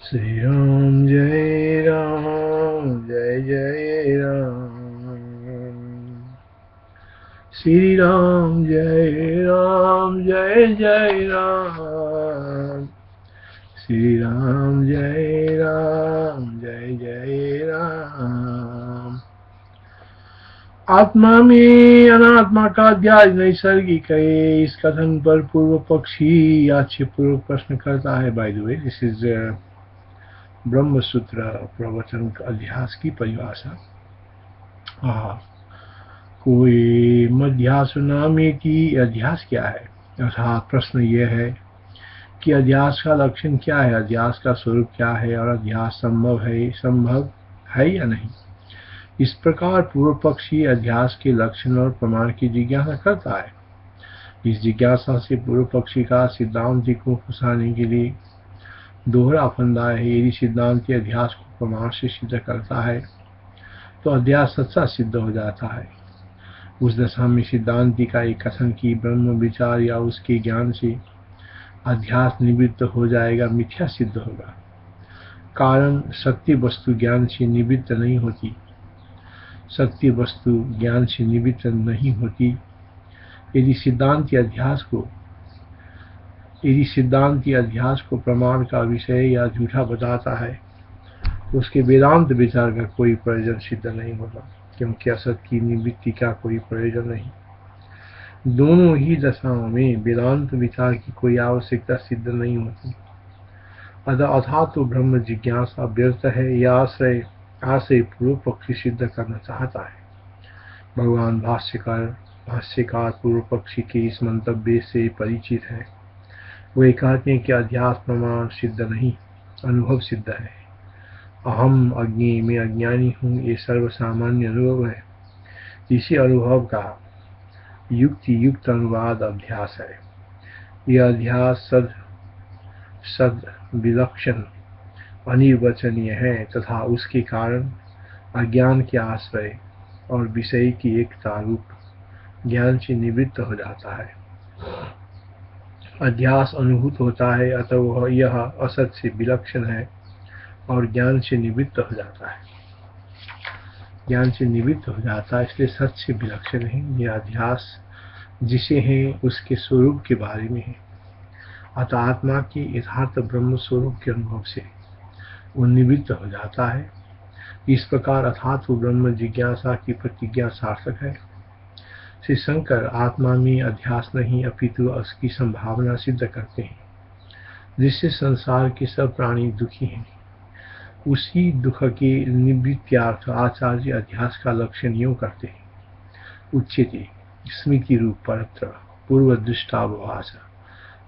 श्री राम जय राम जय जय राम। श्री राम जय जय राम। श्री राम जय जय राम। आत्मा में अनात्मा का अध्याय नैसर्गिक है, इस कथन पर पूर्व पक्षी अच्छे पूर्व प्रश्न करता है। By the way, this is ब्रह्म सूत्र प्रवचन अध्यास की परिभाषा। कोई मध्यासुनामी की अध्यास क्या है, अर्थात प्रश्न यह है कि अध्यास का लक्षण क्या है, अध्यास का स्वरूप क्या है, और अध्यास संभव है या नहीं। इस प्रकार पूर्व पक्षी अध्यास के लक्षण और प्रमाण की जिज्ञासा करता है। इस जिज्ञासा से पूर्व पक्षी का सिद्धांति को फंसाने के लिए दोहरा फंदा है। यदि सिद्धांति अध्यास को प्रमाण से सिद्ध करता है तो अध्यास सच्चा सिद्ध हो जाता है। उस दशा में सिद्धांति का एक कथन कि ब्रह्म विचार या उसके ज्ञान से अध्यास निवृत्त हो जाएगा मिथ्या सिद्ध होगा। कारण सत्य वस्तु ज्ञान से निवृत्त नहीं होती। सत्य वस्तु ज्ञान से निवृत्त नहीं होती। यदि सिद्धांति अध्यास को प्रमाण का विषय या झूठा बताता है तो उसके वेदांत विचार का कोई प्रयोजन सिद्ध नहीं होगा, क्योंकि असत की निवृत्ति का कोई प्रयोजन नहीं। दोनों ही दशाओं में वेदांत विचार की कोई आवश्यकता सिद्ध नहीं होती। अतः तो ब्रह्म जिज्ञासा व्यर्थ है या आश्रय पूर्व पक्षी सिद्ध करना चाहता है। भगवान भाष्यकार पूर्व पक्षी के इस मंतव्य से परिचित है। वे कहते हैं कि अध्यास प्रमाण सिद्ध नहीं, अनुभव सिद्ध है। अहम अज्ञे में अज्ञानी हूँ, ये सर्वसामान्य अनुभव है। इसी अनुभव का युक्ति युक्त अनुवाद अध्यास है। यह अध्यास सद विलक्षण अनिर्वचनीय है तथा उसके कारण अज्ञान के आश्रय और विषय की एकता रूप ज्ञान से निवृत्त हो जाता है। अध्यास अनुभूत होता है, अतः यह असत से विलक्षण है और ज्ञान से निवृत्त हो जाता है। ज्ञान से निवृत्त हो जाता है, इसलिए सत से विलक्षण है। यह अध्यास जिसे है उसके स्वरूप के बारे में है। अतः आत्मा के यथार्थ ब्रह्म स्वरूप के अनुभव से वो निवृत्त हो जाता है। इस प्रकार अर्थात वो ब्रह्म जिज्ञासा की प्रतिज्ञा सार्थक है। श्री शंकर आत्मा में अध्यास नहीं अपितु उसकी संभावना सिद्ध करते हैं, जिससे संसार के सब प्राणी दुखी हैं। उसी दुख के निवृत्त्यार्थ आचार्य अध्यास का लक्षण यूं करते हैं। उच्यते स्मृति रूप परत्र पूर्व दृष्टावभास।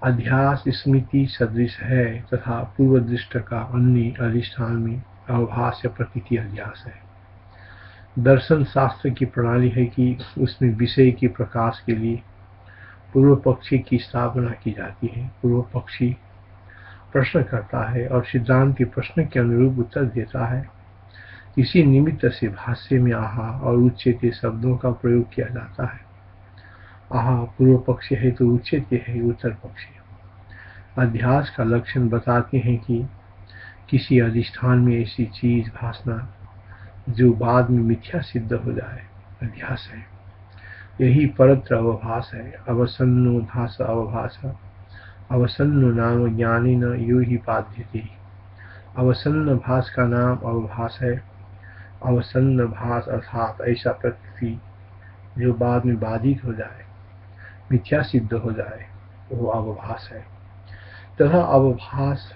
अध्यास स्मृति सदृश है तथा पूर्व दृष्ट का अन्य अधिष्ठान में अवभास या प्रतीति अध्यास है। दर्शन शास्त्र की प्रणाली है कि उसमें विषय के प्रकाश के लिए पूर्व पक्षी की स्थापना की जाती है। पूर्व पक्षी प्रश्न करता है और सिद्धांत के प्रश्न के अनुरूप उत्तर देता है। इसी निमित्त से भाष्य में आहा और उच्चते शब्दों का प्रयोग किया जाता है। आहा पूर्व पक्ष है तो उच्चते है उत्तर पक्ष। अध्यास का लक्षण बताते हैं कि किसी अधिष्ठान में ऐसी चीज भासना जो बाद में मिथ्या सिद्ध हो जाए, अध्यास है। यही परत्र अवभास है। अवसन्नो भास अवभास, अवसन्नो नाम ज्ञानी न यो ही बाध्यते। अवसन्न भास का नाम अवभास है। अवसन्न भास अर्थात ऐसा प्रतीति जो बाद में बाधित हो जाए, मिथ्या सिद्ध हो जाए, वो अवभास है। तथा अवभास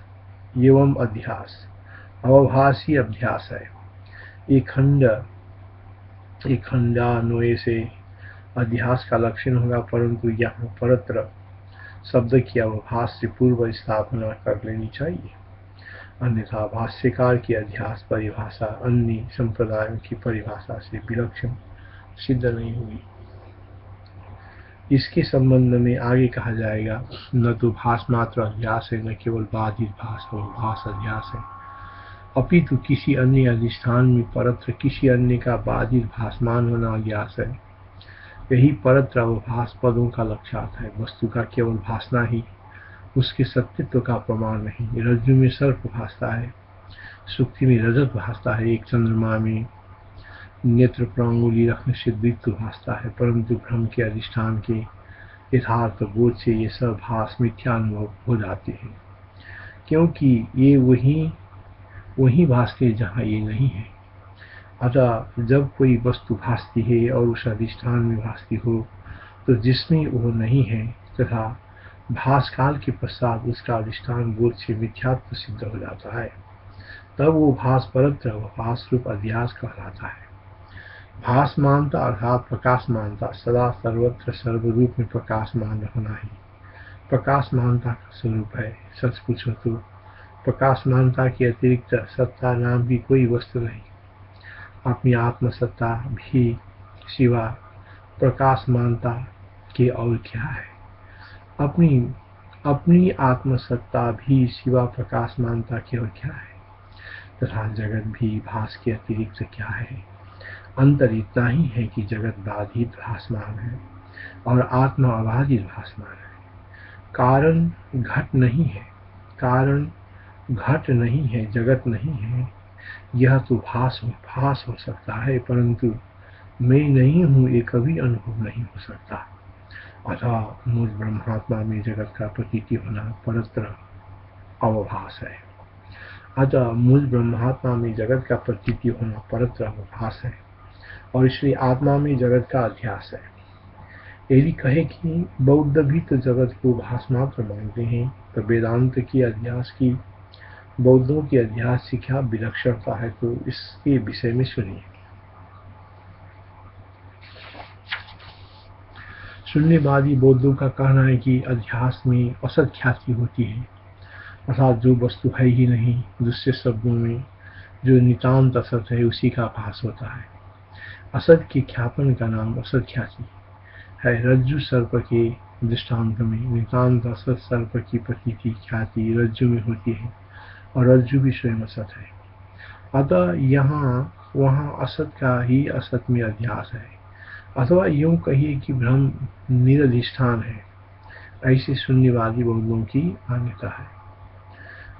एवं अध्यास, अवभास ही अभ्यास है। एक खंडान्वय से अध्यास का लक्षण होगा, परंतु यहाँ परत्र शब्द की अवभास से पूर्व स्थापना कर लेनी चाहिए, अन्यथा भाष्यकार की अध्यास परिभाषा अन्य संप्रदायों की परिभाषा से विलक्षण सिद्ध नहीं हुई। इसके संबंध में आगे कहा जाएगा, न तो भास मात्र अध्यास है, न केवल बाधित भास और भास अध्यास है, अपितु किसी अन्य अधिष्ठान में परत्र किसी अन्य का बाधित भासमान होना अध्यास है। यही परत्र अवभास पदों का लक्ष्यार्थ है। वस्तु का केवल भासना ही उसके सत्यत्व का प्रमाण नहीं। रज्जु में सर्प भासता है, सुक्ति में रजत भासता है, एक चंद्रमा में नेत्र पर अंगुली रखने से द्वित्व भासता है, परंतु भ्रम के अधिष्ठान के यथार्थ बोध से ये सब भास मिथ्यानुभव हो जाते हैं, क्योंकि ये वही भासते हैं जहाँ ये नहीं है। अतः जब कोई वस्तु भासती है और उस अधिष्ठान में भासती हो तो जिसमें वो नहीं है तथा भास काल के पश्चात उसका अधिष्ठान बोध से मिथ्यात्व सिद्ध हो जाता है, तब वो भास परत्र व भास रूप अध्यास कहलाता है। भास मानता अर्थात प्रकाश मानता सदा सर्वत्र सर्वरूप में प्रकाशमान होना ही प्रकाश मानता का स्वरूप है। सच पूछो तो प्रकाश मानता के अतिरिक्त सत्ता नाम की कोई वस्तु नहीं। अपनी आत्मसत्ता भी सिवा प्रकाश मानता के और क्या है? अपनी आत्मसत्ता भी सिवा प्रकाश मानता के और क्या है? तथा जगत भी भास के अतिरिक्त क्या है? अंतर इतना ही है कि जगत बाधित भासमान है और आत्मा अबाधित भासमान है। कारण घट नहीं है, जगत नहीं है। यह तो भास हो सकता है, परंतु मैं नहीं हूँ ये कभी अनुभव नहीं हो सकता। अतः मुझ ब्रह्मात्मा में जगत का प्रतीति होना परत्र अवभास है। अतः मुझ ब्रह्मात्मा में जगत का प्रतीति होना परत्र अवभास है और इसलिए आत्मा में जगत का अध्यास है। यदि कहे कि बौद्ध भी तो जगत को भास मात्र मानते हैं, तो वेदांत की अध्यास की बौद्धों की अध्यास से क्या विलक्षणता है, तो इसके विषय में सुनिए। शून्यवादी बौद्धों का कहना है कि अध्यास में असत ख्याति होती है, अर्थात जो वस्तु है ही नहीं, दूसरे शब्दों में जो नितांत असत है उसी का भास होता है। असत के ख्यापन का नाम असत ख्याति है। रज्जु सर्प के दृष्टांत में नितांत असत सर्प की प्रतीति ख्याति रज्जु में होती है और रज्जु भी स्वयं असत है। अतः यहाँ वहाँ असत का ही असत में अध्यास है, अथवा यूं कहिए कि भ्रम निरधिष्ठान है। ऐसे शून्यवादी बौद्धों की मान्यता है।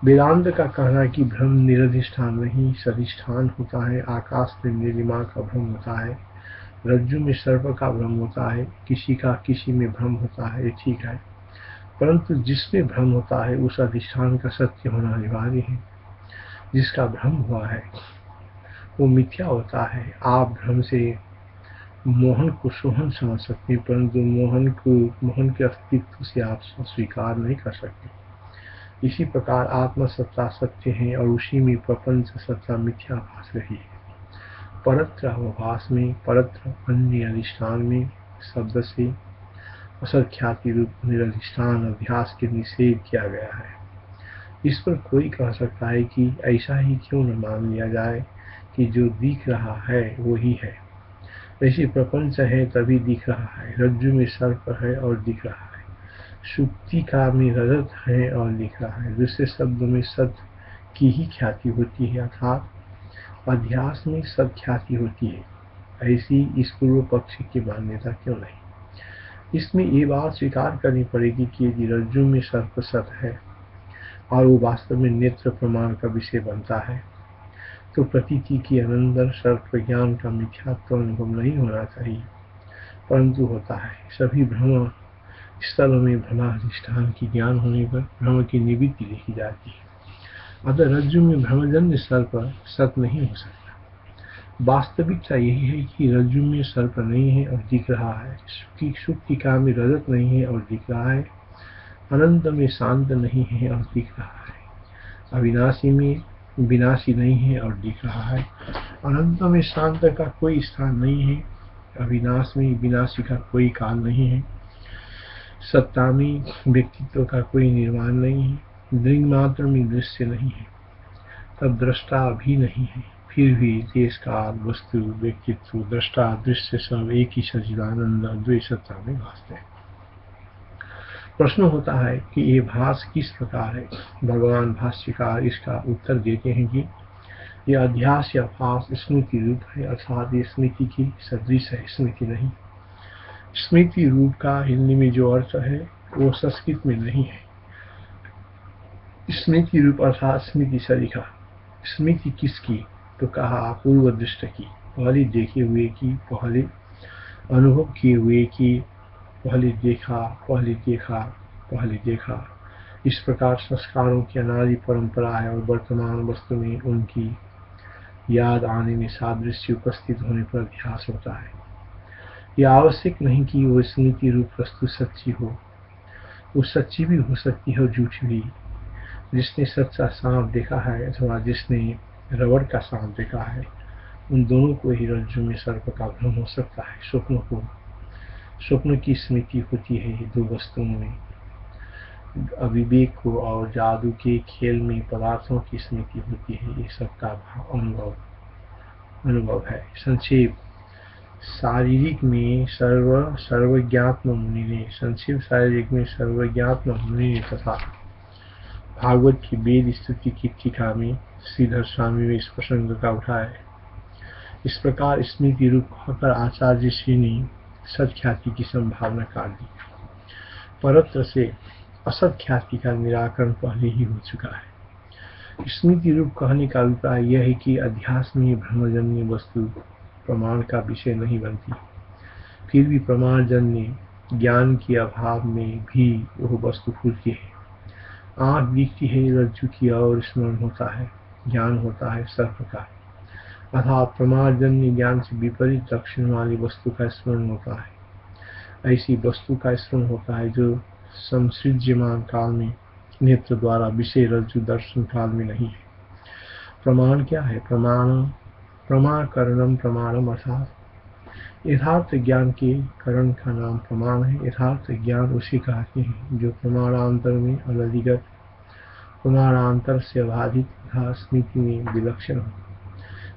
वेदांत का कहना है कि भ्रम निरधिष्ठान नहीं सधिष्ठान होता है। आकाश में नीलिमा का भ्रम होता है, रज्जु में सर्प का भ्रम होता है, किसी का किसी में भ्रम होता है, ये ठीक है, परंतु जिसमें भ्रम होता है उस अधिष्ठान का सत्य होना अनिवार्य है। जिसका भ्रम हुआ है वो मिथ्या होता है। आप भ्रम से मोहन को सोहन समझ सकते हैं, परंतु मोहन के अस्तित्व से आप स्वीकार नहीं कर सकते। इसी प्रकार आत्मसत्ता सत्य है और उसी में प्रपंच सत्ता मिथ्या भास रही है। परत्र अवभास में परत्र अन्य अधिष्ठान में शब्द से असत ख्याति रूप निरधिष्ठान अभ्यास के निषेध किया गया है। इस पर कोई कह सकता है कि ऐसा ही क्यों न मान लिया जाए कि जो दिख रहा है वो ही है। ऐसी प्रपंच है तभी दिख रहा है। रज्जु में सर्प है और दिख रहा है, सुक्तिका में रजत है और दिख रहा है। दूसरे शब्दों में सत्य की ही ख्याति होती है, अर्थात अध्यास में सब ख्याति होती है। ऐसी इस पूर्व पक्ष की मान्यता क्यों नहीं? इसमें ये बात स्वीकार करनी पड़ेगी कि यदि रज्जु में सर्प सत है और वो वास्तव में नेत्र प्रमाण का विषय बनता है, तो प्रतीति के अनंतर सर्प ज्ञान का मिथ्यात्व अनुभव नहीं होना चाहिए, परंतु होता है। सभी भ्रम स्थलों में भ्रमाधिष्ठान की ज्ञान होने पर भ्रम की निवृत्ति देखी जाती है। अतः रज्जु में भ्रमजन्य सर्प सत नहीं हो सकता। वास्तविकता यही है कि रज्जु में सर्प नहीं है और दिख रहा है, सुक्तिका में रजत नहीं है और दिख रहा है, अनंत में शांत नहीं है और दिख रहा है, अविनाशी में विनाशी नहीं है और दिख रहा है, अनंत में शांत का कोई स्थान नहीं है, अविनाश में विनाशी का कोई काल नहीं है, सत्ता में व्यक्तित्व का कोई निर्माण नहीं है, दृंग मात्र में दृश्य नहीं है, तब दृष्टा भी नहीं है, फिर भी देश काल वस्तु व्यक्तित्व दृष्टा दृश्य सब एक ही सच्चिदानंद अद्वैत सत्ता में भासते हैं। प्रश्न होता है कि ये भास किस प्रकार है? भगवान भाष्यकार इसका उत्तर देते हैं कि यह अध्यास या भास स्मृति रूप है, अर्थात ये स्मृति की सदृश है, स्मृति नहीं। स्मृति रूप का हिंदी में जो अर्थ है वो संस्कृत में नहीं है। स्मृति रूप अर्थात स्मृति सरीखा। स्मृति किसकी? तो कहा पूर्व दृष्ट की, पहले देखे हुए की, पहले अनुभव किए हुए की, पहले देखा पहले देखा पहले देखा। इस प्रकार संस्कारों की अनादि परंपरा है और वर्तमान वस्तु में उनकी याद आने में सादृश्य उपस्थित होने पर अध्यास होता है। यह आवश्यक नहीं कि वो स्मृति रूप वस्तु सच्ची हो, वो सच्ची भी हो सकती है और झूठी भी। जिसने सच्चा सांप देखा है अथवा जिसने रबड़ का सांप देखा है, उन दोनों को ही रज्जु में सर्प का भ्रम हो सकता है। स्वप्न की स्मृति होती है दो वस्तुओं में, अविवेक को और जादू के खेल में पदार्थों की स्मृति होती है। ये सबका अनुभव है। संक्षेप शारीरिक में सर्वज्ञात्म मुनि ने तथा भागवत की वेद स्तुति की टीका में श्रीधर स्वामी में इस प्रसंग का उठाया। इस प्रकार स्मृति रूप कहकर आचार्य श्री ने सत्ख्याति की संभावना काट दी। परत्र से असत ख्याति का निराकरण पहले ही हो चुका है। स्मृति रूप कहने का अभिप्राय यह है कि अध्यास में भ्रमजन्य वस्तु प्रमाण का विषय नहीं बनती, फिर भी प्रमाणजन्य ज्ञान के अभाव में भी वह वस्तु खुलती है। आँख दिखती है रज्जु की और स्मरण होता है, ज्ञान होता है सर्प का, अर्थात प्रमाणजन्य ज्ञान से विपरीत लक्षण वाली वस्तु का स्मरण होता है। ऐसी वस्तु का स्मरण होता है जो संसृज्यमान काल में नेत्र द्वारा विषय रज्जु दर्शन काल में नहीं है। प्रमाण क्या है? प्रमाकरणम प्रमाणम, अर्थात यथार्थ ज्ञान के करण का नाम प्रमाण है। यथार्थ ज्ञान उसे कहते हैं जो प्रमाणांतर में अनधिगत, प्रमाणांतर से अबाधित तथा स्मृति में विलक्षण हो।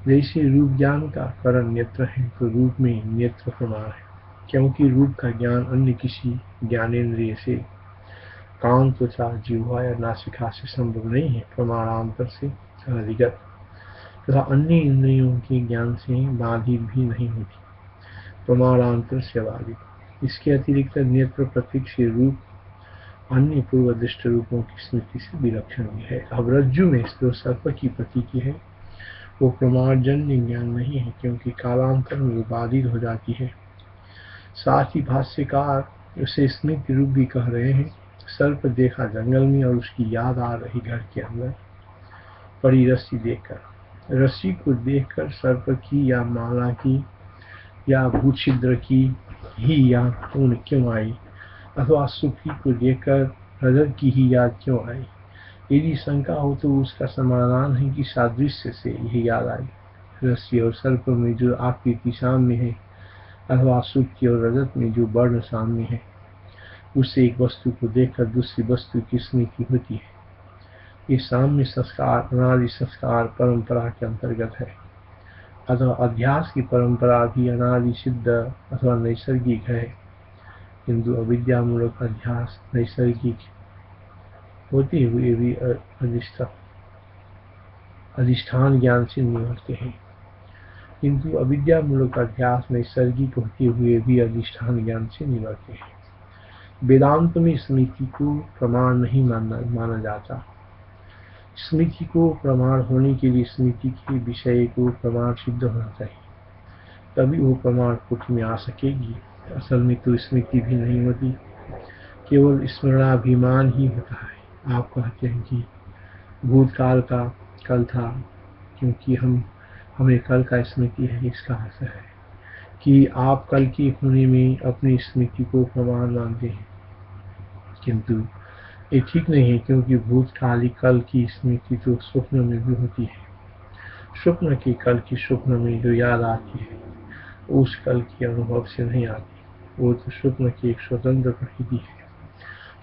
जैसे रूप ज्ञान का करण नेत्र है तो रूप में नेत्र प्रमाण है, क्योंकि रूप का ज्ञान अन्य किसी ज्ञानेन्द्रिय से, कान, त्वचा, जिह्वा या नासिका से संभव नहीं है। प्रमाणांतर से अनधिगत तथा अन्य इंद्रियों के ज्ञान से बाधित भी नहीं होती, प्रमाणांतर से बाधित। इसके अतिरिक्त नेत्र प्रतीक से रूप अन्य पूर्वदृष्ट रूपों की स्मृति से विलक्षण भी है। अब रज्जु में जो सर्प की प्रतीति है वो प्रमाणजन्य ज्ञान नहीं है, क्योंकि कालांतर में वो बाधित हो जाती है। साथ ही भाष्यकार उसे स्मृति रूप भी कह रहे हैं। सर्प देखा जंगल में और उसकी याद आ रही घर के अंदर पड़ी रस्सी देखकर। रस्सी को देखकर सर्प की या माला की या भूछिद्र की ही याद क्यों आई, अथवा सुखी को देखकर रजत की ही याद क्यों आई? यदि शंका हो तो उसका समाधान है कि सादृश्य से यही याद आई। रस्सी और सर्प में जो आकृति साम्य है अथवा सुखी और रजत में जो वर्ण साम्य है, उससे एक वस्तु को देखकर दूसरी वस्तु की स्मृति होती है। ये साम्य संस्कार अनादि संस्कार परंपरा के अंतर्गत है, अथवा अध्यास की परंपरा भी अनादि सिद्ध अथवा नैसर्गिक है, किंतु अविद्यामूलक अध्यास नैसर्गिक होते हुए भी अधिष्ठान ज्ञान से निवर्ते हैं, किंतु अविद्यामूलक अध्यास नैसर्गिक होते हुए भी अधिष्ठान ज्ञान से निवर्ते हैं। वेदांत में स्मृति को प्रमाण नहीं माना जाता। स्मृति को प्रमाण होने के लिए स्मृति के विषय को प्रमाण सिद्ध होना चाहिए, तभी वो प्रमाण कोटि में आ सकेगी। असल में तो स्मृति भी नहीं होती, केवल स्मरणाभिमान ही होता है। आप कहते हैं कि भूतकाल का कल था, क्योंकि हमें कल का स्मृति है। इसका अर्थ है कि आप कल के होने में अपनी स्मृति को प्रमाण मानते हैं, किंतु ये ठीक नहीं है, क्योंकि भूतकालिक कल की स्मृति तो स्वप्न में भी होती है। स्वप्न की कल की स्वप्न में जो याद आती है उस कल के अनुभव से नहीं आती, वो तो स्वप्न की एक स्वतंत्र प्रकृति है।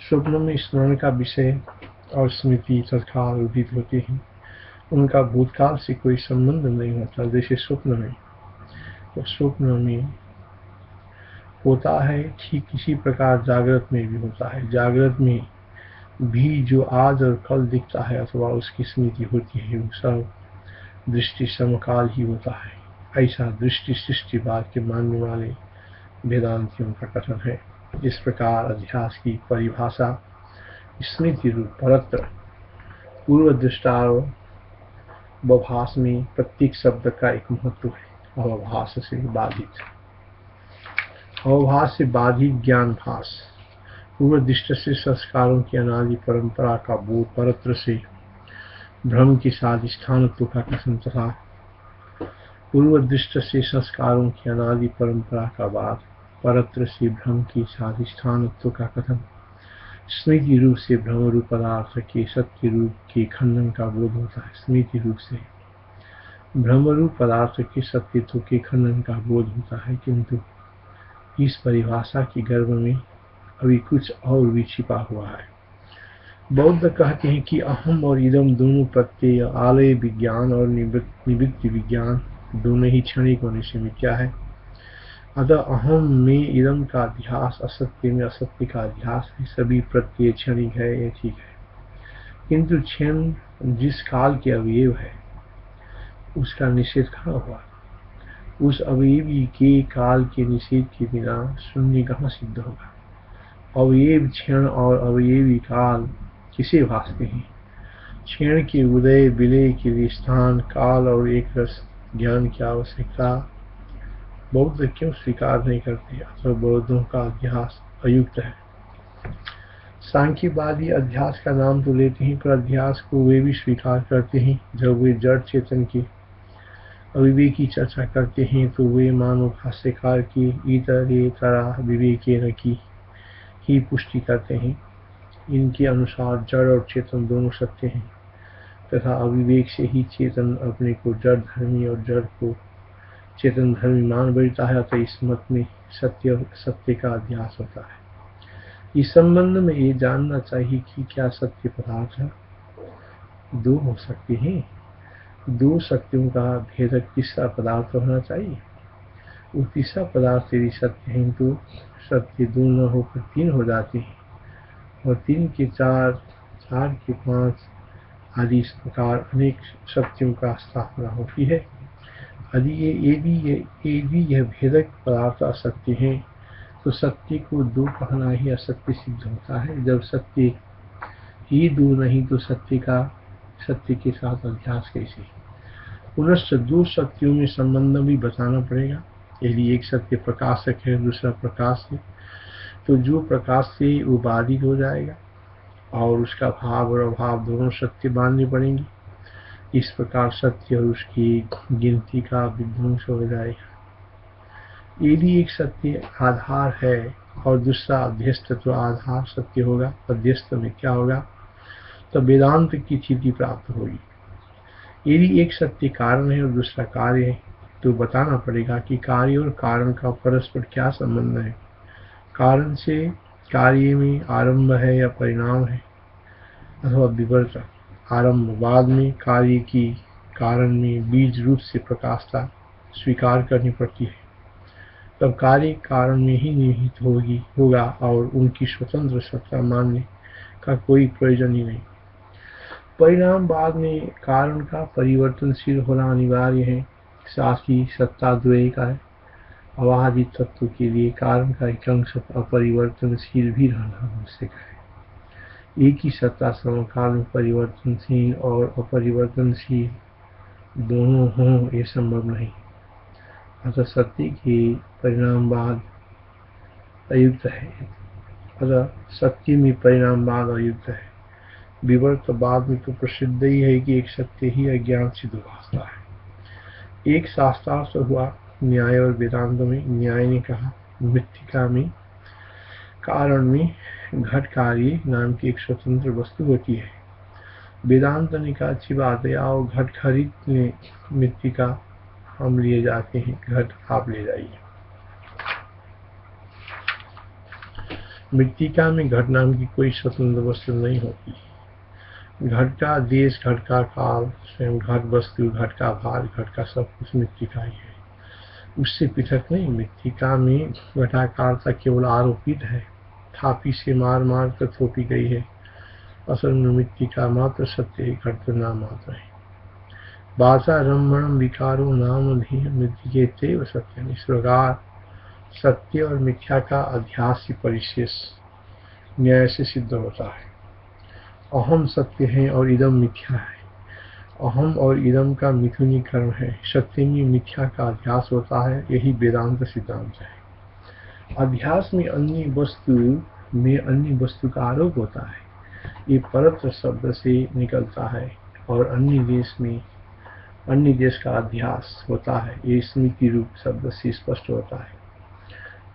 स्वप्न में स्मरण का विषय और स्मृति तत्काल उदित होते हैं, उनका भूतकाल से कोई संबंध नहीं होता। जैसे स्वप्न में होता है, ठीक इसी प्रकार जागृत में भी होता है। जागृत में भी जो आज और कल दिखता है अथवा उसकी स्मृति होती है, वो सब दृष्टि समकाल ही होता है। ऐसा दृष्टि सृष्टिवाद के मानने वाले वेदांतियों का कथन है। इस प्रकार अध्यास की परिभाषा स्मृति रूप परत्र पूर्व दृष्टा अवभास में प्रत्येक शब्द का एक महत्व है। अवभास से बाधित, अवभास से बाधित ज्ञान भास, पूर्व दृष्ट से संस्कारों की अनादि परंपरा का बोध, परत्र से भ्रम के साथ स्थानत्व का कथन तथा पूर्व दृष्ट से संस्कारों की अनादि परंपरा का बाद, परत्र से भ्रम के साथ स्थानत्व का कथन, स्मृति रूप से भ्रम रूप पदार्थ के सत्य रूप के खंडन का बोध होता है। स्मृति रूप से भ्रम रूप पदार्थ के सत्यत्व के खंडन का बोध होता है, किंतु इस परिभाषा के गर्भ में अभी कुछ और भी छिपा हुआ है। बौद्ध कहते हैं कि अहम और इदम दोनों प्रत्यय, आलय विज्ञान और निवृत्ति विज्ञान दोनों ही क्षणिक होने से मिथ्या है। अतः अहम में इदम का अध्यास, असत्य में असत्य का अध्यास है। सभी प्रत्यय क्षणिक है, ये ठीक है, किंतु क्षण जिस काल के अवयव है उसका निषेध कहाँ हुआ? उस अवयवी के काल के निषेध के बिना शून्य कहाँ सिद्ध होगा? अवयव क्षण और अवयवी काल किसे भासते हैं? क्षण के उदय विलय के लिए स्थान, काल और एक रस ज्ञान की आवश्यकता बौद्ध क्यों स्वीकार नहीं करते? अथवा बौद्धों का अध्यास अयुक्त है। सांख्यवादी अध्यास का नाम तो लेते हैं, पर अध्यास को वे भी स्वीकार करते हैं। जब वे जड़ चेतन के अविवेक की चर्चा करते हैं तो वे मानव भाष्यकार की इतरेतरा विवेकेन की ही पुष्टि करते हैं। इनके अनुसार जड़ और चेतन दोनों सत्य हैं तथा अविवेक से ही चेतन अपने को जड़ धर्मी और जड़ को चेतन धर्मी मान बैठता है। अतः इस मत में सत्य का अध्यास होता है। इस संबंध में ये जानना चाहिए कि क्या सत्य पदार्थ दो हो सकते हैं? दो सत्यों का भेदक तीसरा पदार्थ होना चाहिए। वो तीसरा पदार्थ यदि सत्य है तो सत्य दो न होकर तीन हो जाते हैं, और तीन के चार, चार के पांच आदि इस प्रकार अनेक सत्यों का स्थापना होती है। यदि यह भेदक पदार्थ असत्य है तो सत्य को दो कहना ही असत्य सिद्ध होता है। जब सत्य ही दो नहीं तो सत्य के साथ अध्यास कैसे? पुनश्च दो सत्यों में संबंध भी बताना पड़ेगा। यदि एक सत्य प्रकाशक है, दूसरा प्रकाश है, तो जो प्रकाश से वो बाधित हो जाएगा और उसका भाव और अभाव दोनों सत्य मानने पड़ेंगे। इस प्रकार सत्य और उसकी गिनती का विध्वंस हो जाएगा। यदि एक सत्य आधार है और दूसरा अध्यस्त, तो आधार सत्य होगा, अध्यस्त में क्या होगा? तो वेदांत की स्थिति प्राप्त होगी। यदि एक सत्य कारण है और दूसरा कार्य है तो बताना पड़ेगा कि कार्य और कारण का परस्पर क्या संबंध है। कारण से कार्य में आरंभ है या परिणाम है, अथवा विवर्त। आरंभ बाद में कार्य की कारण में बीज रूप से प्रकाशता स्वीकार करनी पड़ती है, तब कार्य कारण में ही निहित होगा और उनकी स्वतंत्र सत्ता मानने का कोई प्रयोजन ही नहीं। परिणाम बाद में कारण का परिवर्तनशील होना अनिवार्य है। साथ ही सत्ता द्वय का है। अबाधित तत्व के लिए कारण का एक अंश अपरिवर्तनशील भी रहना आवश्यक है। एक ही सत्ता समकाल में परिवर्तनशील और अपरिवर्तनशील दोनों हों, ये संभव नहीं। अतः सत्य के परिणामवाद अयुक्त है। अतः सत्य में परिणामवाद अयुक्त है। विवर्तवाद में तो प्रसिद्ध ही है कि एक सत्य ही अज्ञान सिद्ध भासता है। एक शास्त्रार्थ हुआ न्याय और वेदांत में। न्याय ने कहा मृत्तिका में कारण में घट कार्य नाम की एक स्वतंत्र वस्तु होती है। वेदांत ने कहा अच्छी बात है, आओ घट खरीदने, मृत्तिका हम लिए जाते हैं, घट आप ले जाइए। मृत्तिका में घट नाम की कोई स्वतंत्र वस्तु नहीं होती। घट का देश, घट का काल, स्वयं घट वस्तु, घट का भार, घट का सब कुछ मृत्तिका ही है, उससे पृथक नहीं। मृत्तिका में घटाकारता केवल आरोपित है, थापी से मार मार कर थोपी गई है। असल में मृत्तिका मात्र सत्य है, घट तो नाम मात्र है। बाचा रमणम विकारो नाम धीय मृत्तिके तेव सत्य। इस प्रकार सत्य और मिथ्या का अध्यास परिशेष न्याय से सिद्ध होता है। अहम सत्य है और इदम मिथ्या है। अहम और इदम का मिथुनीकरण है। सत्य में मिथ्या का अध्यास होता है, यही वेदांत सिद्धांत है। अध्यास में अन्य वस्तु का आरोप होता है। ये परत्र शब्द से निकलता है और अन्य देश का अध्यास होता है। ये स्मृति रूप शब्द से स्पष्ट होता है।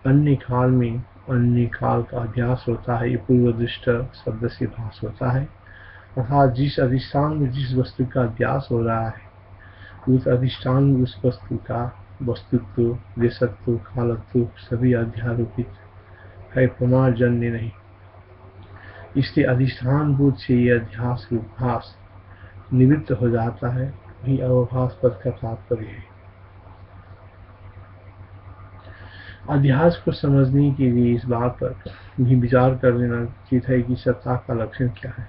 अन्य काल में अन्य काल का अध्यास होता है। ये पूर्वदृष्ट शब्द से भास होता है। अर्थात जिस अधिष्ठान में जिस वस्तु का अध्यास हो रहा है, उस अधिष्ठान में उस वस्तु का वस्तुत्व, देशत्व, कालत्व सभी अध्यारोपित है, प्रमाणजन्य नहीं। इसलिए अधिष्ठान बोध से ये अध्यास रूप भास निवृत्त हो जाता है। वही अवभास पद का तात्पर्य है। अध्यास को समझने के लिए इस बात पर भी विचार कर लेना उचित है कि सत्ता का लक्षण क्या है।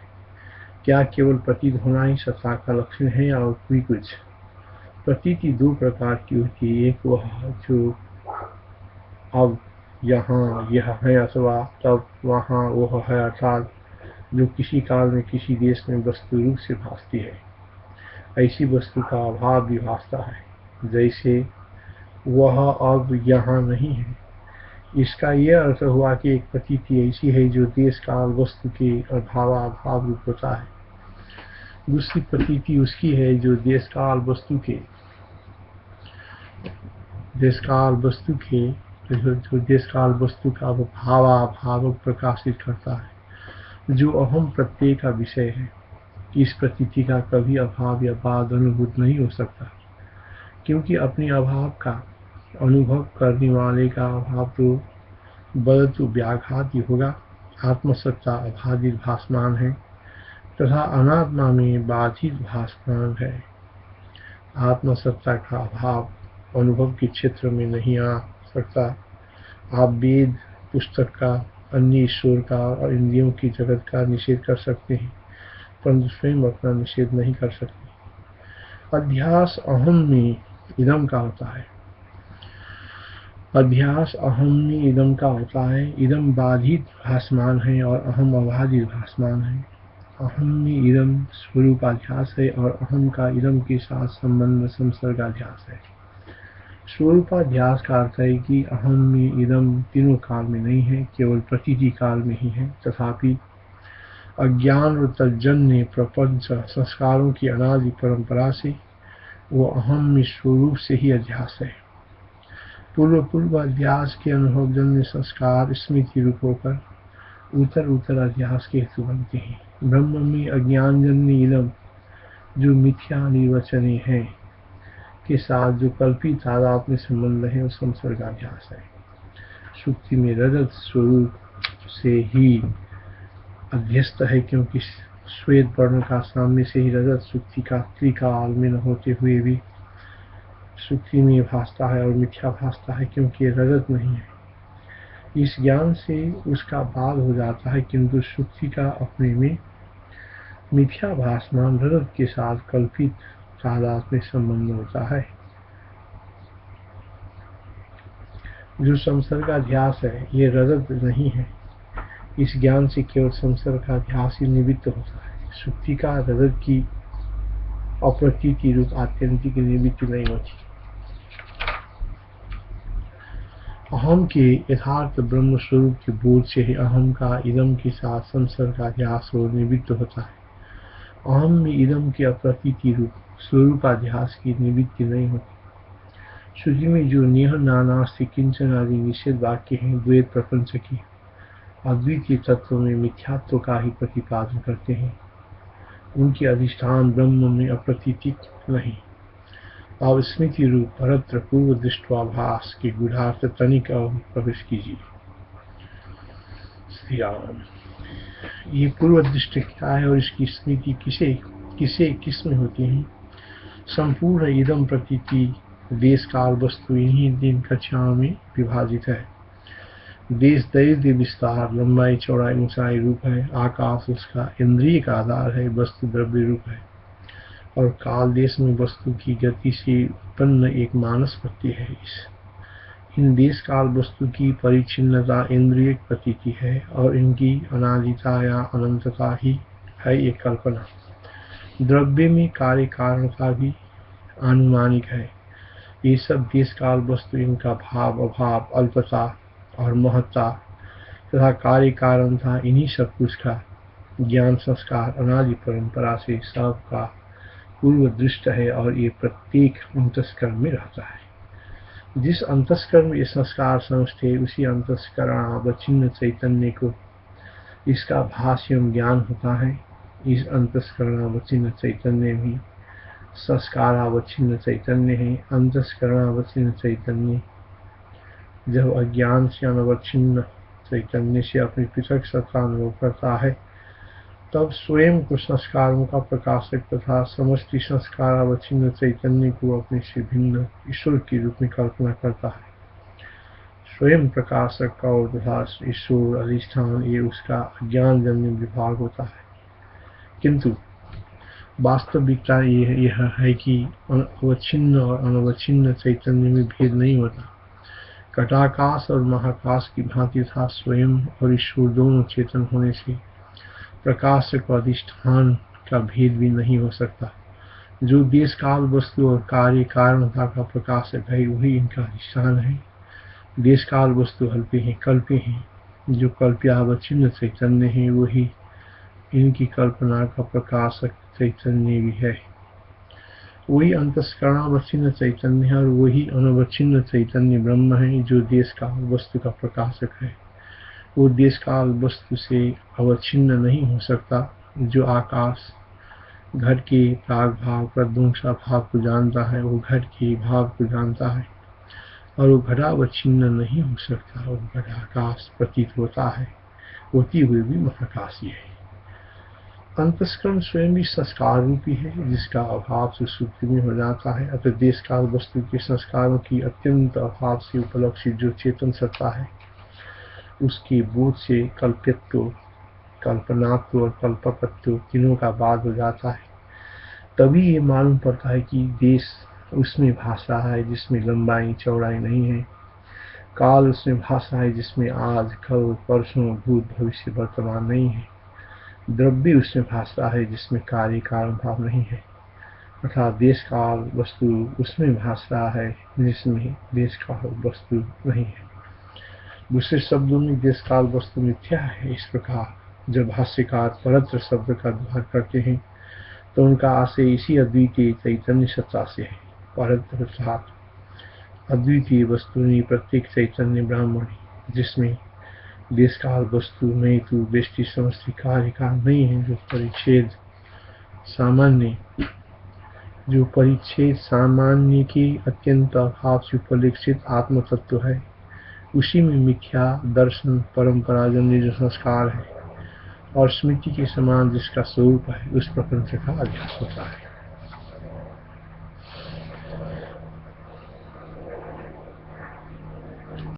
क्या केवल प्रतीत होना ही सत्ता का लक्षण है या और कोई कुछ? प्रतीति दो प्रकार की होती है। एक वह जो अब यहाँ यह है अथवा तब वहाँ वह है, अर्थात जो किसी काल में किसी देश में वस्तु रूप से भासती है। ऐसी वस्तु का अभाव भी भासता है, जैसे वह अब यहाँ नहीं है। इसका यह अर्थ हुआ कि एक प्रतीति ऐसी है जो देश काल वस्तु के अभाव रूप होता है। दूसरी प्रतीति उसकी है जो देश काल वस्तु के जो देश काल वस्तु का भाव प्रकाशित करता है, जो अहम प्रत्यय का विषय है। इस प्रतीति का कभी अभाव या बाद अनुभूत नहीं हो सकता, क्योंकि अपने अभाव का अनुभव करने वाले का अभाव तो बदतु व्याघात ही होगा। आत्मसत्ता अबाधित भासमान है तथा अनात्मा में बाधित भासमान है। आत्मसत्ता का अभाव अनुभव के क्षेत्र में नहीं आ सकता। आप वेद पुस्तक का, अन्य ईश्वर का और इंद्रियों की जगत का निषेध कर सकते हैं, परंतु स्वयं अपना निषेध नहीं कर सकते। अध्यास अहम में इदम का होता है। अध्यास अहम में इदम का होता है। इदम बाधित भासमान है और अहम अबाधित भासमान है। अहम में इदम स्वरूपाध्यास है और अहम का इदम के साथ संबंध संसर्गाध्यास है। स्वरूपाध्यास का अर्थ है कि अहम में इदम तीनों काल में नहीं है, केवल प्रतीति काल में ही है। तथापि अज्ञान और तज्जन्य प्रपंच संस्कारों की अनादि परंपरा से वो अहम में स्वरूप से ही अध्यास है। पूर्व अध्यास के अनुभवजन्य संस्कार स्मृति रूप होकर उत्तर अध्यास के हेतु बनते हैं। ब्रह्म में अज्ञानजन्य इदम जो मिथ्या निर्वचने हैं के साथ जो कल्पित तादात्म्य संबंध है, वो संसर्गाध्यास है। सुक्ति में रजत स्वरूप से ही अध्यस्त है, क्योंकि श्वेत वर्ण का सामने से ही रजत सुक्ति का त्रिकाल में न होते हुए भी सुक्ति में भासता है और मिथ्या भासता है, क्योंकि रजत नहीं है। इस ज्ञान से उसका बाद हो जाता है, किंतु सुक्ति का अपने में मिथ्या भासमान रजत के साथ कल्पित तादात्म्य संबंध होता है। जो संसर्गाध्यास है, ये रजत नहीं है। इस ज्ञान से केवल संसर्गाध्यास ही निवृत्त होता है। सुक्ति का रजत की अप्रतीति रूप आत्यंतिक निवृत्ति नहीं होती। अहम के यथार्थ ब्रह्म स्वरूप के बोध से ही अहम का इदम के साथ संसर्गाध्यास और निवृत्त होता है। अहम में इदम के अप्रतीति रूप स्वरूपाध्यास की निवृत्ति नहीं होती। श्रुति में जो नेह नानास्ति किंचन आदि निषेध वाक्य हैं, द्वैत प्रपंच की अद्वितीय तत्व में मिथ्यात्व का ही प्रतिपादन करते हैं। उनके अधिष्ठान ब्रह्म में अप्रतीतिक नहीं। अब स्मृति रूप परत्र पूर्व दृष्टवाभास के गूढ़ार्थ तनिक और प्रवेश कीजिए। श्री राम। ये पूर्व दृष्टि क्या है और इसकी स्मृति किस में होती है? संपूर्ण इदम प्रतीति देश काल वस्तु इन्हीं तीन कक्षाओं में विभाजित है। देश दैर्घ्य विस्तार, लंबाई चौड़ाई ऊंचाई रूप है। आकाश उसका इंद्रिय का आधार है, वस्तु द्रव्य रूप है। और काल देश में वस्तु की गति से उत्पन्न एक मानस प्रत्यय है। इन देश काल वस्तु की परिच्छिन्नता इंद्रिय प्रतीति है और इनकी अनादिता या अनंतता ही है ये कल्पना। द्रव्य में कार्य कारण का भी आनुमानिक है। ये सब देश काल वस्तु, इनका भाव अभाव, अल्पता और महत्ता तथा कार्य कारण था, इन्हीं सब कुछ का ज्ञान संस्कार अनादि परंपरा से सबका पूर्व दृष्ट है और ये प्रत्येक अंतस्करण में रहता है। जिस अंतस्करण में ये संस्कार समझते, उसी अंतस्करणावच्छिन्न चैतन्य को इसका भाष्य एवं ज्ञान होता है। इस अंतस्करणावच्छिन्न चैतन्य भी संस्कारावच्छिन्न चैतन्य है। अंतस्करणावच्छिन्न चैतन्य जब अज्ञान से अनवच्छिन्न चैतन्य से अपनी पृथक सत्ता अनुभव करता है, तब स्वयं को संस्कारों का प्रकाशक तथा समष्टि संस्कारावच्छिन्न चैतन्य को अपने से भिन्न ईश्वर के रूप में कल्पना करता है। स्वयं प्रकाशक का और तथा ईश्वर अधिष्ठान, ये उसका अज्ञान जन्य विभाग होता है। किंतु वास्तविकता यह है कि अवच्छिन्न और अनवच्छिन्न चैतन्य में भेद नहीं होता। घटाकाश और महाकाश की भांति था स्वयं और ईश्वर दोनों चेतन होने से प्रकाशक और अधिष्ठान का भेद भी नहीं हो सकता। जो देश काल वस्तु और कार्य कारणता का प्रकाशक है, वही इनका अधिष्ठान है। देश काल वस्तु अल्पे हैं, कल्पे हैं। जो कल्प्यावच्छिन्न चैतन्य है, वही इनकी कल्पना का प्रकाशक चैतन्य भी है। वही अंतस्करणावच्छिन्न चैतन्य है और वही अनवच्छिन्न चैतन्य ब्रह्म है, जो देश काल वस्तु का प्रकाशक है। वो देश काल वस्तु से अवच्छिन्न नहीं हो सकता। जो आकाश घट के प्राग भाव प्रध्वंसा भाव को जानता है, वो घट के भाव को जानता है और वो घटावच्छिन्न नहीं हो सकता। वो घटाकाश प्रतीत होता है, होती हुई भी महाकाशी है। अंतस्करण स्वयं भी संस्कार रूपी है, जिसका अभाव से सुप्ति में हो जाता है। अतः देश काल वस्तु के संस्कारों की अत्यंत अभाव से उपलक्षित जो चेतन सत्ता है, उसके बोध से कल्पित्व, कल्पनात्व और कल्पकत्व तीनों का बाद हो जाता है। तभी ये मालूम पड़ता है कि देश उसमें भाषा है जिसमें लंबाई चौड़ाई नहीं है। काल उसमें भाषा है जिसमें आज, कल, परसों, भूत, भविष्य, वर्तमान नहीं है। द्रव्य उसमें भाषा है जिसमें कार्य कारण भाव नहीं है। अर्थात देश काल वस्तु उसमें भाषा है जिसमें देश काल वस्तु नहीं है। दूसरे शब्दों में देश काल वस्तु मिथ्या है। इस प्रकार जब भाष्यकार परत्र शब्द का व्यवहार करते हैं, तो उनका आशय इसी अद्वितीय चैतन्य सत्ता से है। परत्र अर्थात अद्वितीय वस्तु नहीं, प्रत्येक चैतन्य ब्राह्मण, जिसमें देश काल वस्तु नहीं तो दृष्टि समष्टि कार्य काल नहीं है। जो परिच्छेद सामान्य के अत्यंत अभाव से उपलक्षित आत्म तत्व है, उसी में मिथ्या दर्शन परंपरा जन्य जो संस्कार है और स्मृति के समान जिसका स्वरूप है, उस प्रपंच का अभ्यास होता है।